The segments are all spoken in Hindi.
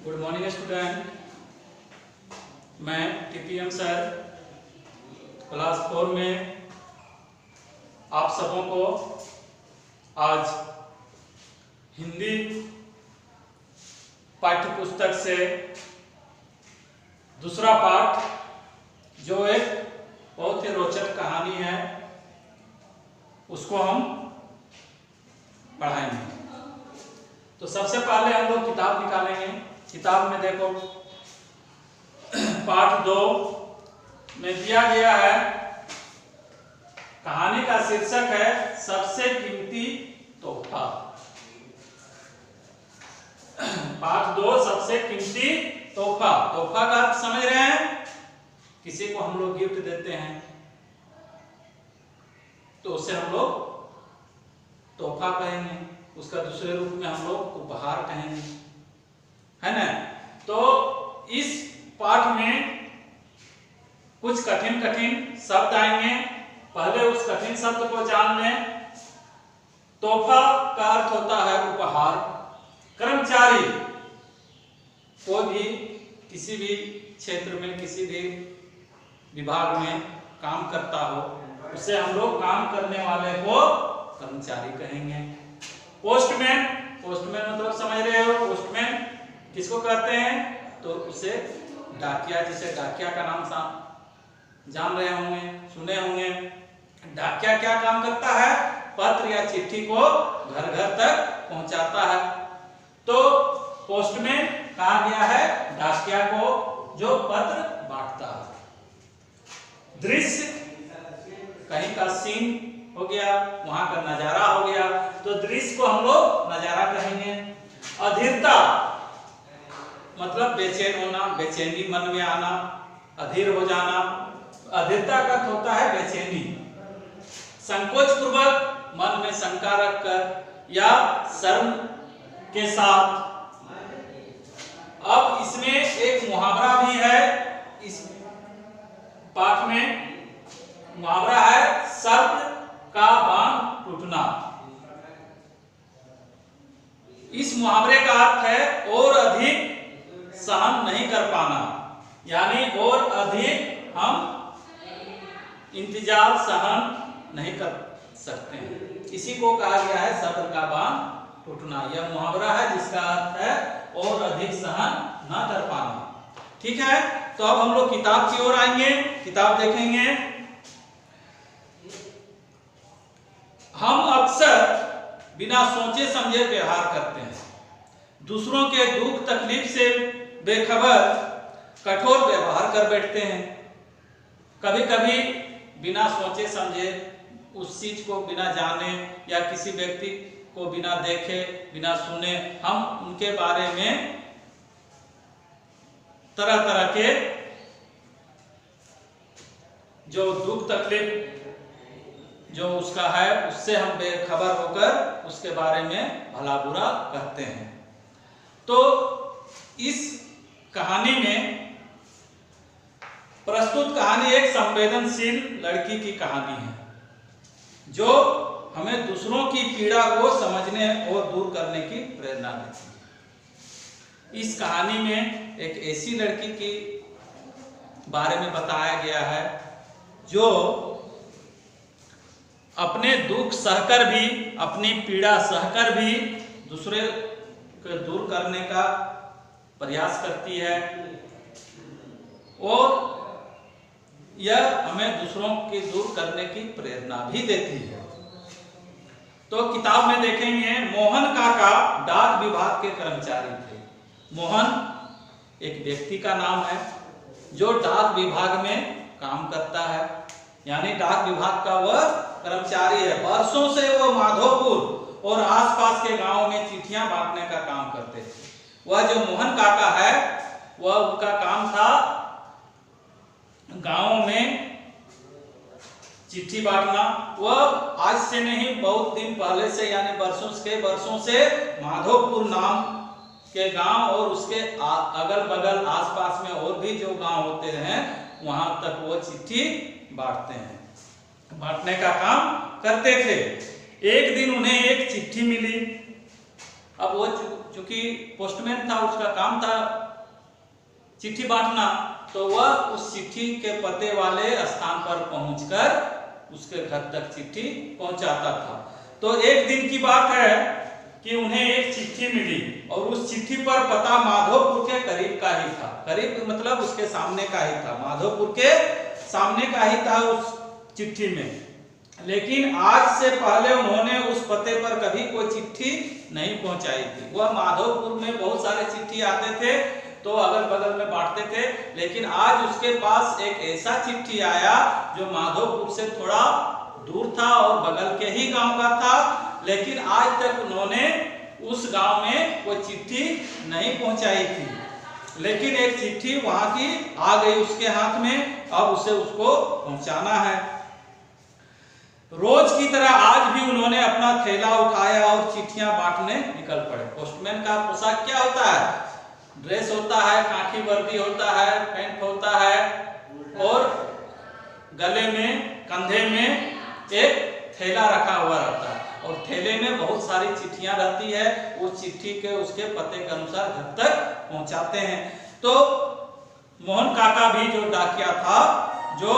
Good morning student. मैं टीपीएम सर क्लास 4 में आप सबों को आज हिंदी पाठ्य पुस्तक से दूसरा पाठ जो एक बहुत ही रोचक कहानी है उसको हम पढ़ाएंगे। तो सबसे पहले हम लोग किताब निकालेंगे। किताब में देखो पाठ 2 में दिया गया है, कहानी का शीर्षक है सबसे कीमती तोहफा। पाठ 2 सबसे कीमती तोहफा। तोहफा का अर्थ समझ रहे हैं? किसी को हम लोग गिफ्ट देते हैं तो उसे हम लोग तोहफा कहेंगे, उसका दूसरे रूप में हम लोग उपहार कहेंगे, है ना। तो इस पाठ में कुछ कठिन शब्द आएंगे। पहले उस कठिन शब्द को जान लें। तोहफा का अर्थ होता है उपहार। कर्मचारी कोई भी किसी भी क्षेत्र में किसी भी विभाग में काम करता हो उसे हम लोग काम करने वाले को कर्मचारी कहेंगे। पोस्टमैन, पोस्टमैन मतलब समझ रहे हो? पोस्टमैन किसको कहते हैं? तो उसे डाकिया, जिसे डाकिया का नाम जान रहे होंगे, सुने होंगे। डाकिया क्या काम करता है? पत्र या चिट्ठी को घर घर तक पहुंचाता है। तो पोस्टमैन कहा गया है डाकिया को जो पत्र बांटता है। दृश्य कहीं का सीन हो गया, वहां का नजारा हो गया, तो दृश्य को हम लोग नजारा कहेंगे। अधीरता मतलब बेचैन होना, बेचैनी मन में आना, अधीर हो जाना। अधीरता का अर्थ होता है बेचैनी। संकोच पूर्वक मन में शंका रखकर या शर्म के साथ। अब इसमें एक मुहावरा भी है। इस पाठ में मुहावरा है शब्द का बांध टूटना। इस मुहावरे का अर्थ है और अधिक सहन नहीं कर पाना, यानी और अधिक हम इंतजार सहन नहीं कर सकते हैं। इसी को कहा गया है शब्द का बांध टूटना। यह मुहावरा है जिसका अर्थ है और अधिक सहन न कर पाना। ठीक है, तो अब हम लोग किताब की ओर आएंगे, किताब देखेंगे। हम अक्सर बिना सोचे समझे व्यवहार करते हैं। दूसरों के दुख तकलीफ से बेखबर कठोर व्यवहार कर बैठते हैं। कभी कभी बिना सोचे समझे उस चीज को बिना जाने या किसी व्यक्ति को बिना देखे बिना सुने हम उनके बारे में तरह तरह के जो दुख तकलीफ जो उसका है उससे हम बेखबर होकर उसके बारे में भला बुरा कहते हैं। तो इस कहानी में प्रस्तुत कहानी एक संवेदनशील लड़की की कहानी है जो हमें दूसरों की पीड़ा को समझने और दूर करने की प्रेरणा देती है। इस कहानी में एक ऐसी लड़की के बारे में बताया गया है जो अपने दुख सहकर भी, अपनी पीड़ा सहकर भी दूसरे को दूर करने का प्रयास करती है और यह हमें दूसरों के दूर करने की प्रेरणा भी देती है। तो किताब में देखेंगे मोहन काका डाक विभाग के कर्मचारी थे। मोहन एक व्यक्ति का नाम है जो डाक विभाग में काम करता है, यानी डाक विभाग का वह कर्मचारी है। वर्षों से वह माधोपुर और आसपास के गांवों में चिट्ठियां बांटने का काम करते थे। वह जो मोहन काका है वह उनका काम था गांवों में चिट्ठी बांटना। वह आज से नहीं बहुत दिन पहले से यानी वर्षों से माधोपुर नाम के गांव और उसके अगल बगल आसपास में और भी जो गांव होते हैं वहां तक वो चिट्ठी बांटने का काम करते थे। एक दिन उन्हें एक चिट्ठी मिली। अब वो चूंकि पोस्टमैन था, उसका काम था चिट्ठी बांटना, तो वह उस चिट्ठी के पते वाले स्थान पर पहुंचकर उसके घर तक चिट्ठी पहुंचाता था। तो एक दिन की बात है कि उन्हें एक चिट्ठी मिली और उस चिट्ठी पर पता माधोपुर के करीब का ही था। करीब मतलब उसके सामने का ही था, माधोपुर के सामने का ही था उस चिट्ठी में। लेकिन आज से पहले उन्होंने उस पते पर कभी कोई चिट्ठी नहीं पहुंचाई थी। वह माधोपुर में बहुत सारे चिट्ठी आते थे तो अगल बगल में बांटते थे, लेकिन आज उसके पास एक ऐसा चिट्ठी आया जो माधोपुर से थोड़ा दूर था और बगल के ही गांव का था, लेकिन आज तक उन्होंने उस गांव में कोई चिट्ठी नहीं पहुंचाई थी। लेकिन एक चिट्ठी वहां की आ गई उसके हाथ में, अब उसे उसको पहुंचाना है। रोज की तरह आज भी उन्होंने अपना थैला उठाया और चिट्ठियां बांटने निकल पड़े। पोस्टमैन का पोशाक क्या होता है? ड्रेस होता है, खाकी वर्दी होता है, पैंट होता है और गले में, कंधे में एक थैला रखा हुआ रहता है और थैले में बहुत सारी चिट्ठियां रहती है। उस चिट्ठी के उसके पते के अनुसार घर तक पहुंचाते हैं। तो मोहन काका भी जो डाकिया था, जो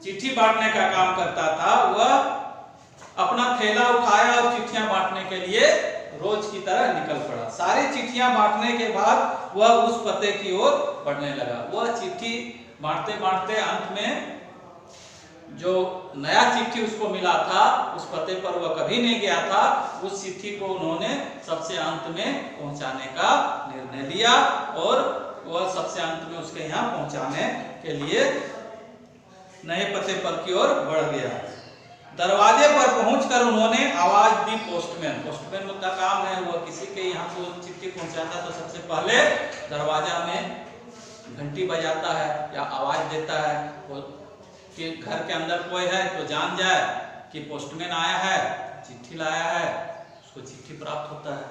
चिट्ठी बांटने का काम करता था, वह अपना थैला उठाया और चिट्ठियां बांटने के लिए रोज की तरह निकल पड़ा। सारी चिट्ठियां बांटने के बाद वह उस पते की ओर बढ़ने लगा। वह चिट्ठी बांटते बांटते अंत में जो नया चिट्ठी उसको मिला था, उस पते पर वह कभी नहीं गया था, उस चिट्ठी को उन्होंने सबसे अंत में पहुंचाने का निर्णय लिया और वह सबसे अंत में उसके यहाँ पहुंचाने के लिए नए पते पर की ओर बढ़ गया। दरवाजे पर पहुंचकर उन्होंने आवाज दी। पोस्टमैन का काम है, वह किसी के यहाँ को चिट्ठी पहुंचाता तो सबसे पहले दरवाजा में घंटी बजाता है या आवाज देता है कि घर के अंदर कोई है तो जान जाए कि पोस्टमैन आया है, चिट्ठी लाया है, उसको चिट्ठी प्राप्त होता है।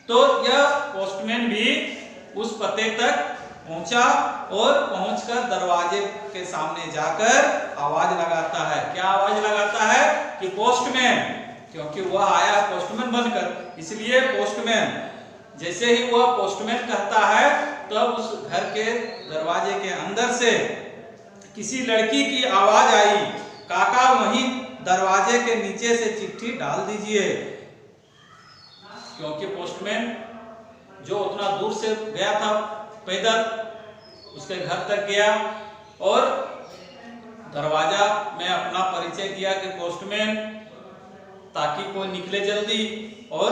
तो यह पोस्टमैन भी उस पते तक पहुंचा और पहुंचकर दरवाजे के सामने जाकर आवाज लगाता है। क्या आवाज लगाता है? कि पोस्टमैन, क्योंकि वह आया पोस्टमैन बनकर, इसलिए पोस्टमैन। जैसे ही वह पोस्टमैन कहता है तब उस घर के दरवाजे के अंदर से किसी लड़की की आवाज आई, काका वहीं दरवाजे के नीचे से चिट्ठी डाल दीजिए। क्योंकि पोस्टमैन जो उतना दूर से गया था पैदल, उसके घर तक गया और दरवाजा में अपना परिचय दिया कि पोस्टमैन, ताकि कोई निकले जल्दी और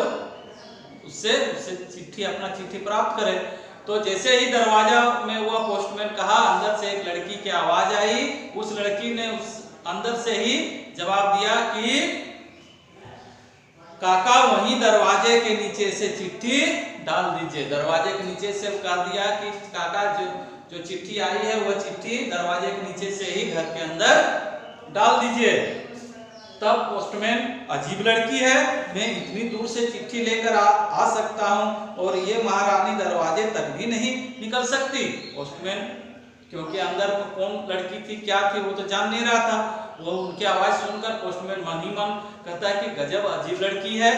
उससे चिट्ठी, अपना चिट्ठी प्राप्त करे। तो जैसे ही दरवाजा में हुआ पोस्टमैन कहा, अंदर से एक लड़की की आवाज आई। उस लड़की ने उस अंदर से ही जवाब दिया कि काका वहीं दरवाजे के नीचे से चिट्ठी डाल दीजिए। दरवाजे के नीचे से कह दिया कि काका जो चिट्ठी आई है वह चिट्ठी दरवाजे के नीचे से ही घर के अंदर डाल दीजिए। तब पोस्टमैन, अजीब लड़की है, मैं इतनी दूर से चिट्ठी लेकर आ सकता हूं और ये महारानी दरवाजे तक भी नहीं निकल सकती। पोस्टमैन, क्योंकि अंदर कौन लड़की थी, क्या थी, वो तो जान नहीं रहा था। वो उनकी आवाज सुनकर पोस्टमैन मन ही मन कहता है कि गजब अजीब लड़की है,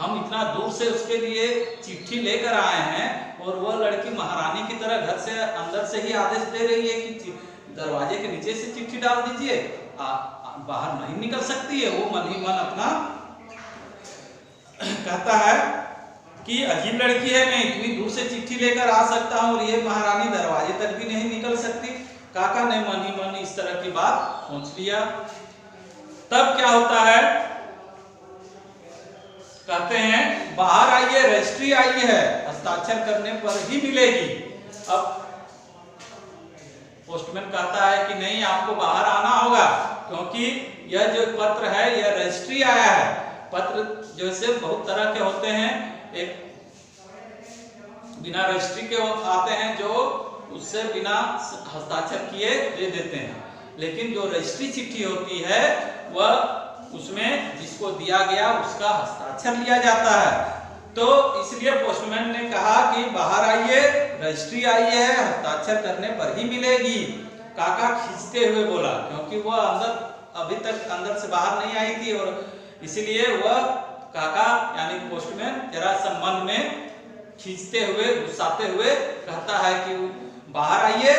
हम इतना दूर से उसके लिए चिट्ठी लेकर आए हैं और वह लड़की महारानी की तरह घर से अंदर से ही आदेश दे रही है कि दरवाजे के नीचे से चिट्ठी डाल दीजिए, बाहर नहीं निकल सकती है। वो मन ही मन अपना कहता है कि अजीब लड़की है, मैं इतनी दूर से चिट्ठी लेकर आ सकता हूं और ये महारानी दरवाजे तक भी नहीं निकल सकती। काका ने मन ही मन इस तरह की बात सोच लिया। तब क्या होता है, कहते हैं बाहर आइए, रजिस्ट्री आई है, हस्ताक्षर करने पर ही मिलेगी। अब पोस्टमैन कहता है कि नहीं, आपको बाहर आना होगा, क्योंकि यह जो पत्र है यह रजिस्ट्री आया है। पत्र जैसे बहुत तरह के होते हैं, एक बिना रजिस्ट्री के आते हैं जो उससे बिना हस्ताक्षर किए दे देते हैं, लेकिन जो रजिस्ट्री चिट्ठी होती है वह उसमें जिसको दिया गया उसका हस्ताक्षर लिया जाता है। तो इसलिए पोस्टमैन ने कहा कि बाहर आइए, रजिस्ट्री आई है, हस्ताक्षर करने पर ही मिलेगी। काका खींचते हुए बोला, क्योंकि वह अभी तक अंदर से बाहर नहीं आई थी और इसलिए वह काका यानी पोस्टमैन जरा सा मन में खींचते हुए गुस्साते हुए कहता है कि बाहर आइए,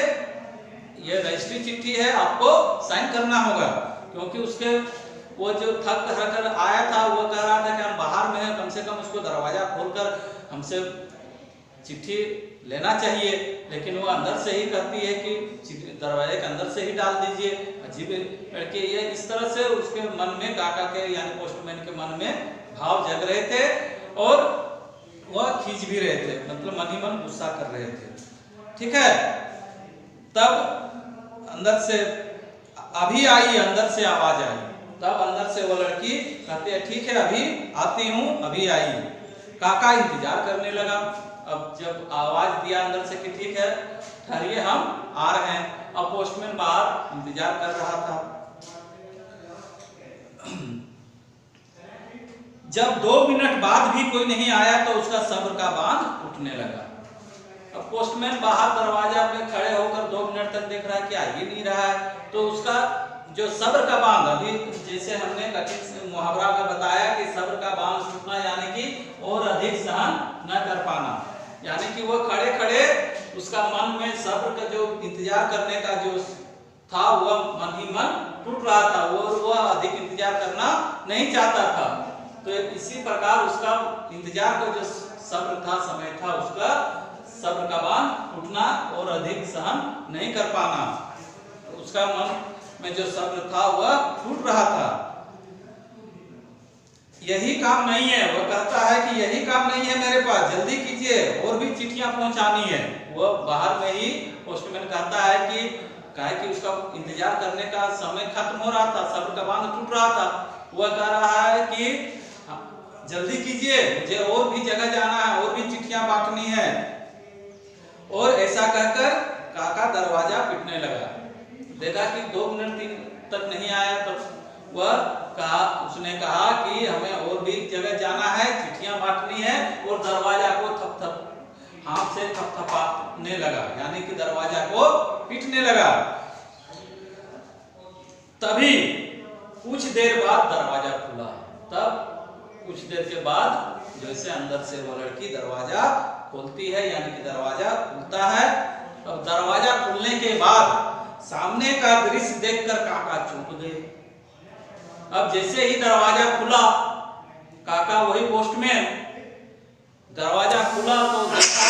ये रजिस्ट्री चिट्ठी है, आपको साइन करना होगा। क्योंकि उसके वो जो थक कर आया था वो कह रहा था कि हम बाहर में हैं, कम से कम उसको दरवाजा खोलकर हमसे चिट्ठी लेना चाहिए, लेकिन वो अंदर से ही कहती है कि दरवाजे के अंदर से ही डाल दीजिए। अजीब लड़के, ये इस तरह से उसके मन में, काका के यानी पोस्टमैन के मन में भाव जग रहे थे और वह खींच भी रहे थे, मतलब मन ही मन गुस्सा कर रहे थे। ठीक है, तब अंदर से अभी आई, अंदर से आवाज आई। तब अंदर से वो लड़की कहती है ठीक है अभी आती हूँ, अभी आई। काका इंतजार करने लगा। अब जब आवाज दिया अंदर से कि ठीक है ठहरिए हम आ रहे हैं, अब पोस्टमैन बाहर इंतजार कर रहा था। जब 2 मिनट बाद भी कोई नहीं आया तो उसका सब्र का बांध टूटने लगा। अब पोस्टमैन बाहर दरवाजा पे खड़े होकर 2 मिनट तक देख रहा है कि आ ही नहीं रहा है, तो उसका जो सब्र का बांध, अभी जैसे हमने कठिन मुहावरा में बताया कि सब्र का बांध टूटना यानी कि और अधिक सहन न कर पाना, यानी कि वो खड़े खड़े उसका मन में सब्र का जो इंतजार करने का जो था वह मन ही मन टूट रहा था, वो अधिक इंतजार करना नहीं चाहता था। तो इसी प्रकार उसका इंतजार का जो सब्र था, समय था, उसका सब्र का बांध टूटना और अधिक सहन नहीं कर पाना, उसका मन में जो सब्र था वह टूट रहा था। यही काम नहीं है, वह कहता है कि यही काम नहीं है मेरे पास, जल्दी कीजिए और भी चिट्ठियां पहुंचानी है। वह बाहर में ही पोस्टमैन कहता है कि उसका इंतजार करने का समय खत्म हो रहा था, सब्र का बांध टूट रहा था। वह कह रहा है कि जल्दी कीजिए, मुझे और भी जगह जाना है, और भी चिट्ठियां बांटनी है। और ऐसा कहकर काका दरवाजा पीटने लगा। देखा कि 2 मिनट तक नहीं आया तो उसने कहा कि हमें और भी जगह जाना है, चिट्ठियां बांटनी है, और दरवाजा को हाथ से थपथपाने लगा, यानी कि दरवाजा को पीटने लगा। तभी कुछ देर बाद दरवाजा खुला। तब कुछ देर के बाद जैसे अंदर से वो लड़की दरवाजा खोलती है, यानी कि दरवाजा खुलता है। अब दरवाजा खुलने के बाद सामने का दृश्य देखकर काका चौंक गए। अब जैसे ही दरवाजा खुला, काका वही पोस्टमैन, दरवाजा खुला तो देखा